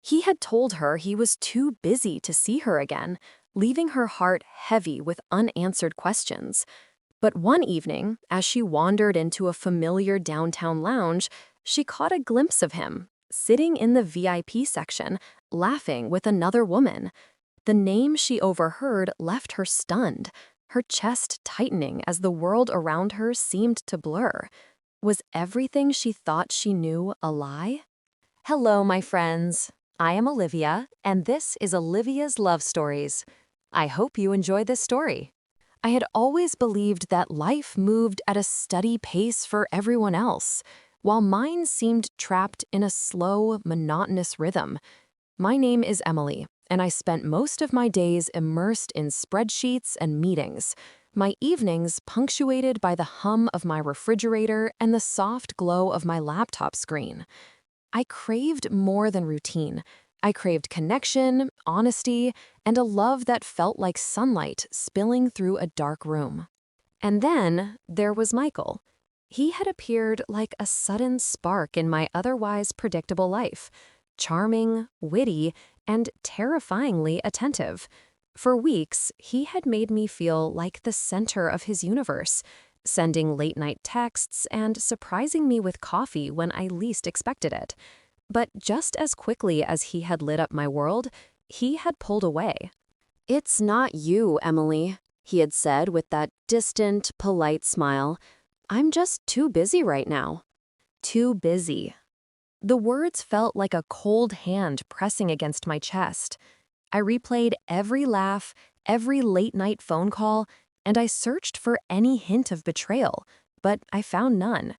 He had told her he was too busy to see her again, leaving her heart heavy with unanswered questions. But one evening, as she wandered into a familiar downtown lounge, she caught a glimpse of him, sitting in the VIP section, laughing with another woman. The name she overheard left her stunned, her chest tightening as the world around her seemed to blur. Was everything she thought she knew a lie? Hello, my friends. I am Olivia, and this is Olivia's Love Stories. I hope you enjoy this story. I had always believed that life moved at a steady pace for everyone else, while mine seemed trapped in a slow, monotonous rhythm. My name is Emily, and I spent most of my days immersed in spreadsheets and meetings, my evenings punctuated by the hum of my refrigerator and the soft glow of my laptop screen. I craved more than routine. I craved connection, honesty, and a love that felt like sunlight spilling through a dark room. And then there was Michael. He had appeared like a sudden spark in my otherwise predictable life, charming, witty, and terrifyingly attentive. For weeks, he had made me feel like the center of his universe, sending late-night texts and surprising me with coffee when I least expected it. But just as quickly as he had lit up my world, he had pulled away. "It's not you, Emily," he had said with that distant, polite smile. "I'm just too busy right now." Too busy. The words felt like a cold hand pressing against my chest. I replayed every laugh, every late-night phone call, and I searched for any hint of betrayal, but I found none.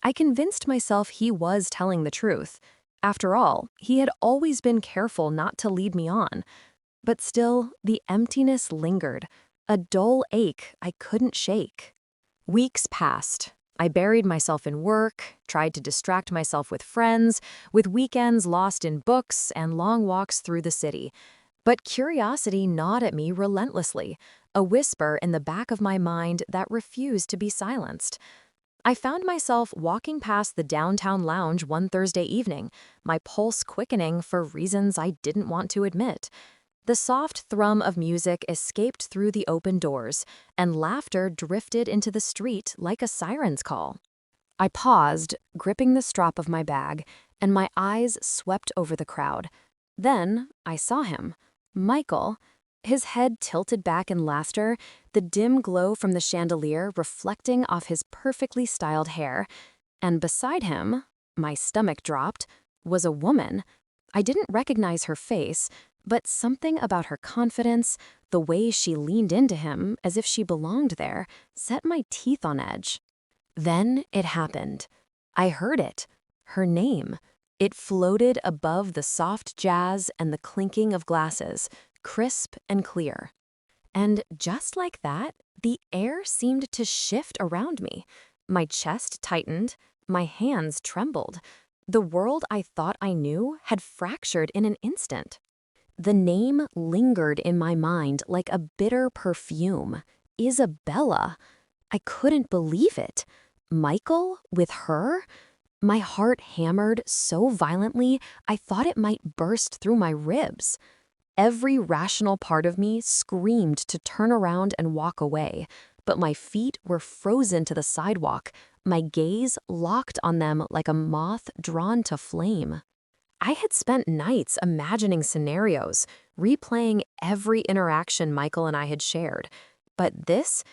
I convinced myself he was telling the truth. After all, he had always been careful not to lead me on. But still, the emptiness lingered, a dull ache I couldn't shake. Weeks passed. I buried myself in work, tried to distract myself with friends, with weekends lost in books and long walks through the city. But curiosity gnawed at me relentlessly, a whisper in the back of my mind that refused to be silenced. I found myself walking past the downtown lounge one Thursday evening, my pulse quickening for reasons I didn't want to admit. The soft thrum of music escaped through the open doors, and laughter drifted into the street like a siren's call. I paused, gripping the strap of my bag, and my eyes swept over the crowd. Then I saw him. Michael, his head tilted back in laughter, the dim glow from the chandelier reflecting off his perfectly styled hair. And beside him, my stomach dropped, was a woman. I didn't recognize her face, but something about her confidence, the way she leaned into him as if she belonged there, set my teeth on edge. Then it happened. I heard it. Her name. It floated above the soft jazz and the clinking of glasses, crisp and clear. And just like that, the air seemed to shift around me. My chest tightened, my hands trembled. The world I thought I knew had fractured in an instant. The name lingered in my mind like a bitter perfume. Isabella. I couldn't believe it. Michael with her? My heart hammered so violently I thought it might burst through my ribs. Every rational part of me screamed to turn around and walk away, but my feet were frozen to the sidewalk, my gaze locked on them like a moth drawn to flame. I had spent nights imagining scenarios, replaying every interaction Michael and I had shared. But this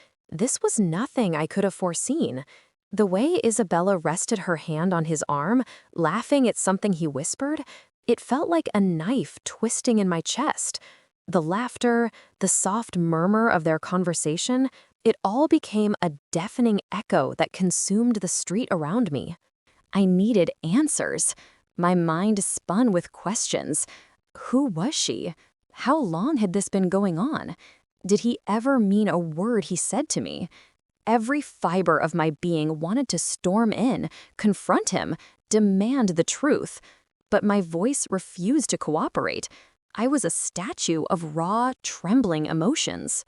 was nothing I could have foreseen. The way Isabella rested her hand on his arm, laughing at something he whispered, it felt like a knife twisting in my chest. The laughter, the soft murmur of their conversation, it all became a deafening echo that consumed the street around me. I needed answers. My mind spun with questions. Who was she? How long had this been going on? Did he ever mean a word he said to me? Every fiber of my being wanted to storm in, confront him, demand the truth. But my voice refused to cooperate. I was a statue of raw, trembling emotions.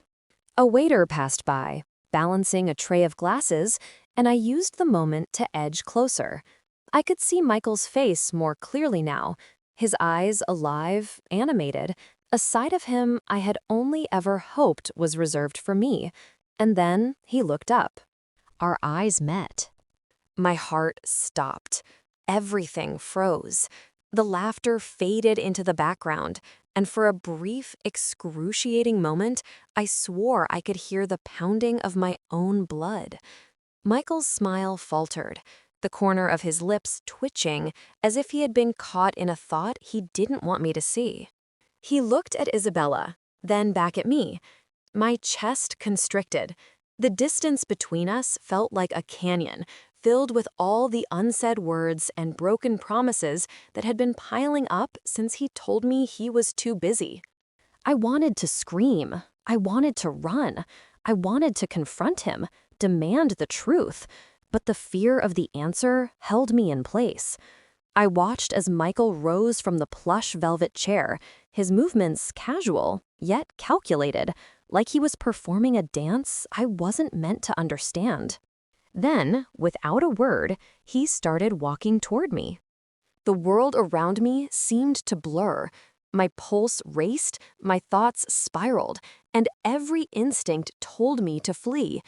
A waiter passed by, balancing a tray of glasses, and I used the moment to edge closer. I could see Michael's face more clearly now, his eyes alive, animated, a side of him I had only ever hoped was reserved for me. And then he looked up. Our eyes met. My heart stopped. Everything froze. The laughter faded into the background, and for a brief, excruciating moment, I swore I could hear the pounding of my own blood. Michael's smile faltered, the corner of his lips twitching as if he had been caught in a thought he didn't want me to see. He looked at Isabella, then back at me. My chest constricted. The distance between us felt like a canyon, filled with all the unsaid words and broken promises that had been piling up since he told me he was too busy. I wanted to scream. I wanted to run. I wanted to confront him, demand the truth, but the fear of the answer held me in place. I watched as Michael rose from the plush velvet chair, his movements casual, yet calculated, like he was performing a dance I wasn't meant to understand. Then, without a word, he started walking toward me. The world around me seemed to blur. My pulse raced, my thoughts spiraled, and every instinct told me to flee.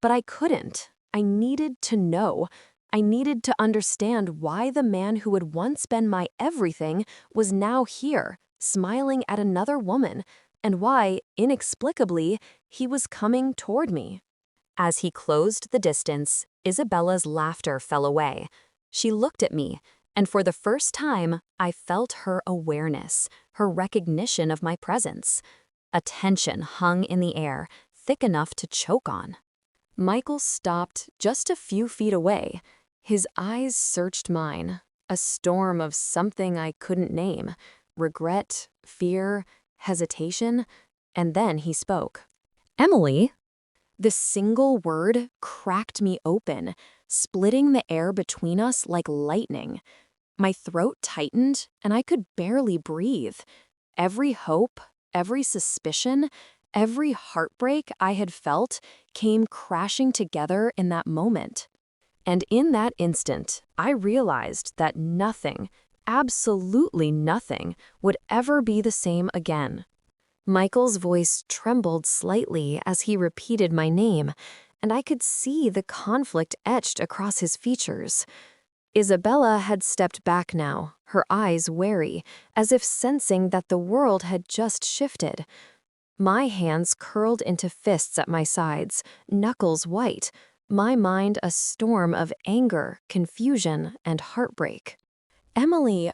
But I couldn't. I needed to know. I needed to understand why the man who had once been my everything was now here, smiling at another woman, and why, inexplicably, he was coming toward me. As he closed the distance, Isabella's laughter fell away. She looked at me, and for the first time, I felt her awareness, her recognition of my presence. A tension hung in the air, thick enough to choke on. Michael stopped just a few feet away. His eyes searched mine, a storm of something I couldn't name, regret, fear, hesitation, and then he spoke. "Emily." The single word cracked me open, splitting the air between us like lightning. My throat tightened, and I could barely breathe. Every hope, every suspicion, every heartbreak I had felt came crashing together in that moment. And in that instant, I realized that nothing, absolutely nothing, would ever be the same again. Michael's voice trembled slightly as he repeated my name, and I could see the conflict etched across his features. Isabella had stepped back now, her eyes wary, as if sensing that the world had just shifted. My hands curled into fists at my sides, knuckles white, my mind a storm of anger, confusion, and heartbreak. "Emily,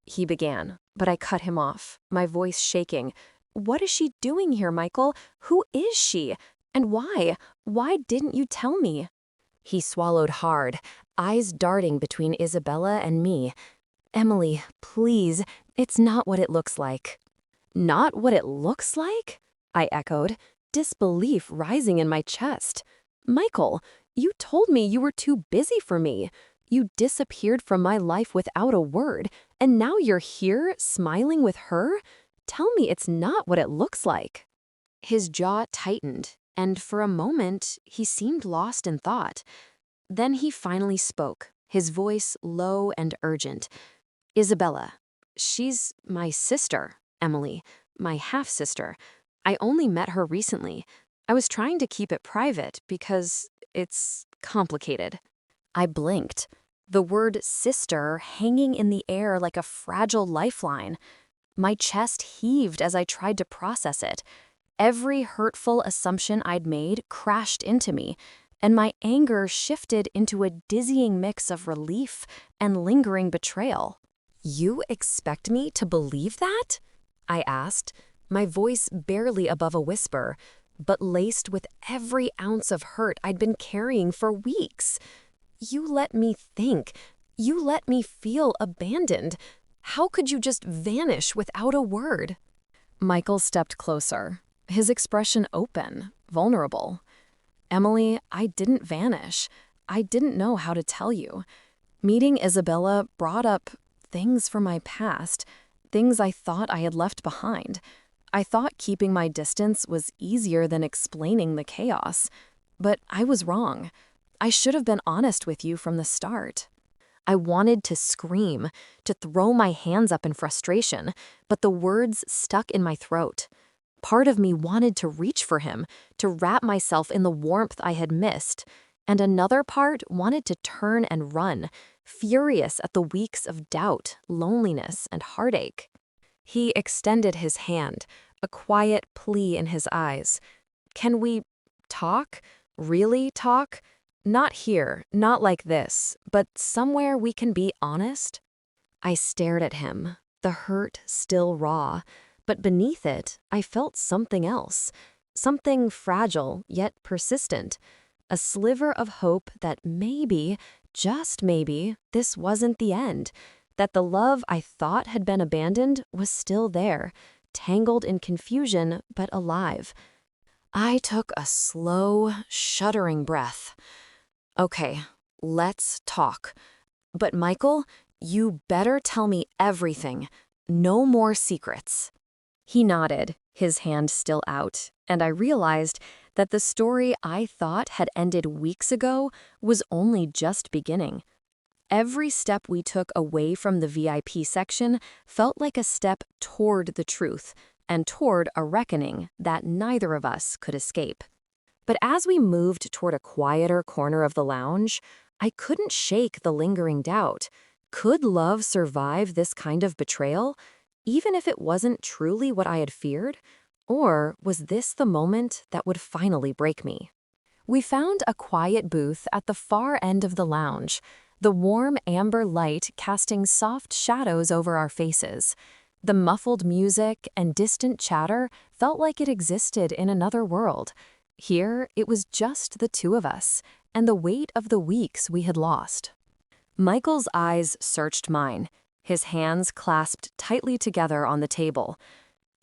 he began, but I cut him off, my voice shaking. "What is she doing here, Michael? Who is she? And why? Why didn't you tell me?" He swallowed hard, eyes darting between Isabella and me. "Emily, please, it's not what it looks like." "Not what it looks like?" I echoed, disbelief rising in my chest. "Michael, you told me you were too busy for me. You disappeared from my life without a word, and now you're here, smiling with her? Tell me it's not what it looks like." His jaw tightened, and for a moment, he seemed lost in thought. Then he finally spoke, his voice low and urgent. "Isabella, she's my sister, Emily, my half-sister. I only met her recently. I was trying to keep it private because it's complicated." I blinked, the word sister hanging in the air like a fragile lifeline. My chest heaved as I tried to process it. Every hurtful assumption I'd made crashed into me, and my anger shifted into a dizzying mix of relief and lingering betrayal. "You expect me to believe that?" I asked, my voice barely above a whisper, but laced with every ounce of hurt I'd been carrying for weeks. "You let me think. You let me feel abandoned. How could you just vanish without a word?" Michael stepped closer, his expression open, vulnerable. "Emily, I didn't vanish. I didn't know how to tell you. Meeting Isabella brought up things from my past, things I thought I had left behind. I thought keeping my distance was easier than explaining the chaos. But I was wrong. I should have been honest with you from the start." I wanted to scream, to throw my hands up in frustration, but the words stuck in my throat. Part of me wanted to reach for him, to wrap myself in the warmth I had missed, and another part wanted to turn and run, furious at the weeks of doubt, loneliness, and heartache. He extended his hand, a quiet plea in his eyes. "Can we talk? Really talk? Not here, not like this, but somewhere we can be honest?" I stared at him, the hurt still raw, but beneath it, I felt something else, something fragile yet persistent, a sliver of hope that maybe, just maybe, this wasn't the end, that the love I thought had been abandoned was still there, tangled in confusion but alive. I took a slow, shuddering breath. "Okay, let's talk. But Michael, you better tell me everything. No more secrets." He nodded, his hand still out, and I realized that the story I thought had ended weeks ago was only just beginning. Every step we took away from the VIP section felt like a step toward the truth and toward a reckoning that neither of us could escape. But as we moved toward a quieter corner of the lounge, I couldn't shake the lingering doubt. Could love survive this kind of betrayal, even if it wasn't truly what I had feared? Or was this the moment that would finally break me? We found a quiet booth at the far end of the lounge, the warm amber light casting soft shadows over our faces. The muffled music and distant chatter felt like it existed in another world. Here, it was just the two of us, and the weight of the weeks we had lost. Michael's eyes searched mine, his hands clasped tightly together on the table.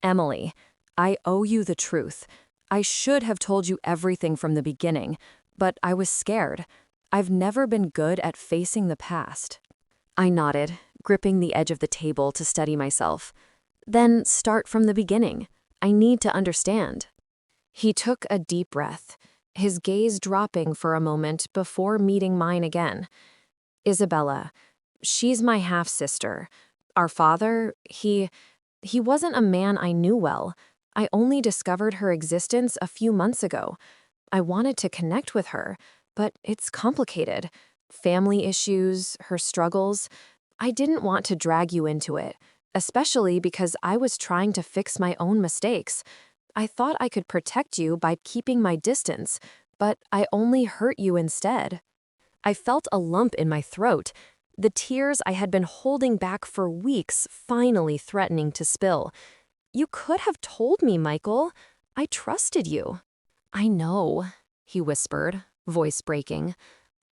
"Emily, I owe you the truth. I should have told you everything from the beginning, but I was scared. I've never been good at facing the past." I nodded, gripping the edge of the table to steady myself. "Then start from the beginning. I need to understand." He took a deep breath, his gaze dropping for a moment before meeting mine again. "Isabella, she's my half-sister. Our father, he wasn't a man I knew well. I only discovered her existence a few months ago. I wanted to connect with her, but it's complicated. Family issues, her struggles. I didn't want to drag you into it, especially because I was trying to fix my own mistakes. I thought I could protect you by keeping my distance, but I only hurt you instead." I felt a lump in my throat, the tears I had been holding back for weeks finally threatening to spill. "You could have told me, Michael. I trusted you." "I know," he whispered, voice breaking.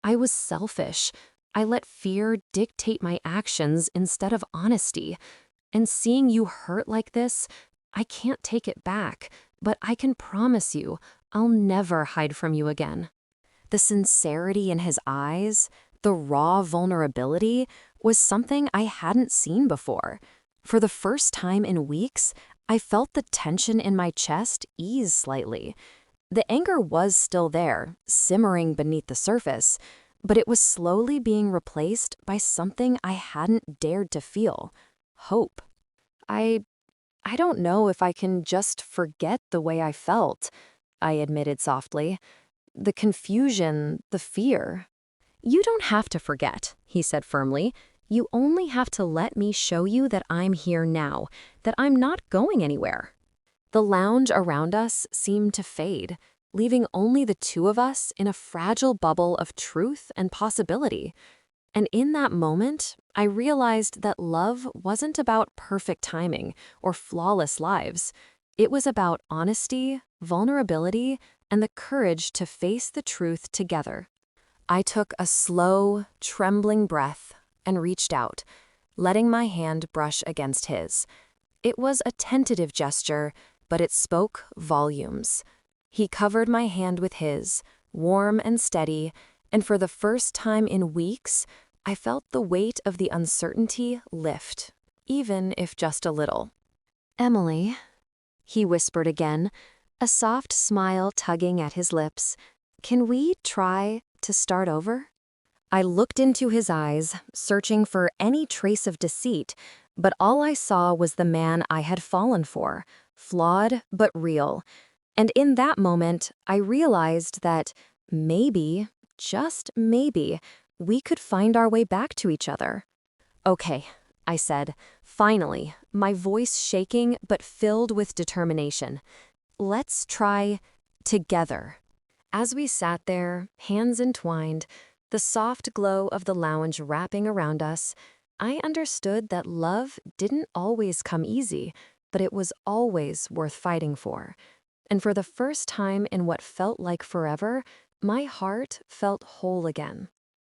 "I was selfish. I let fear dictate my actions instead of honesty. And seeing you hurt like this, I can't take it back, but I can promise you I'll never hide from you again." The sincerity in his eyes, the raw vulnerability, was something I hadn't seen before. For the first time in weeks, I felt the tension in my chest ease slightly. The anger was still there, simmering beneath the surface, but it was slowly being replaced by something I hadn't dared to feel: hope. I don't know if I can just forget the way I felt," I admitted softly. "The confusion, the fear." "You don't have to forget," he said firmly. "You only have to let me show you that I'm here now, that I'm not going anywhere." The lounge around us seemed to fade, leaving only the two of us in a fragile bubble of truth and possibility. And in that moment, I realized that love wasn't about perfect timing or flawless lives. It was about honesty, vulnerability, and the courage to face the truth together. I took a slow, trembling breath and reached out, letting my hand brush against his. It was a tentative gesture, but it spoke volumes. He covered my hand with his, warm and steady, and for the first time in weeks, I felt the weight of the uncertainty lift, even if just a little. "Emily," he whispered again, a soft smile tugging at his lips, "can we try to start over?" I looked into his eyes, searching for any trace of deceit, but all I saw was the man I had fallen for, flawed but real. And in that moment, I realized that maybe, just maybe, we could find our way back to each other. Okay, I said, finally, my voice shaking but filled with determination. Let's try together. As we sat there, hands entwined, the soft glow of the lounge wrapping around us, I understood that love didn't always come easy, but it was always worth fighting for. And for the first time in what felt like forever, my heart felt whole again.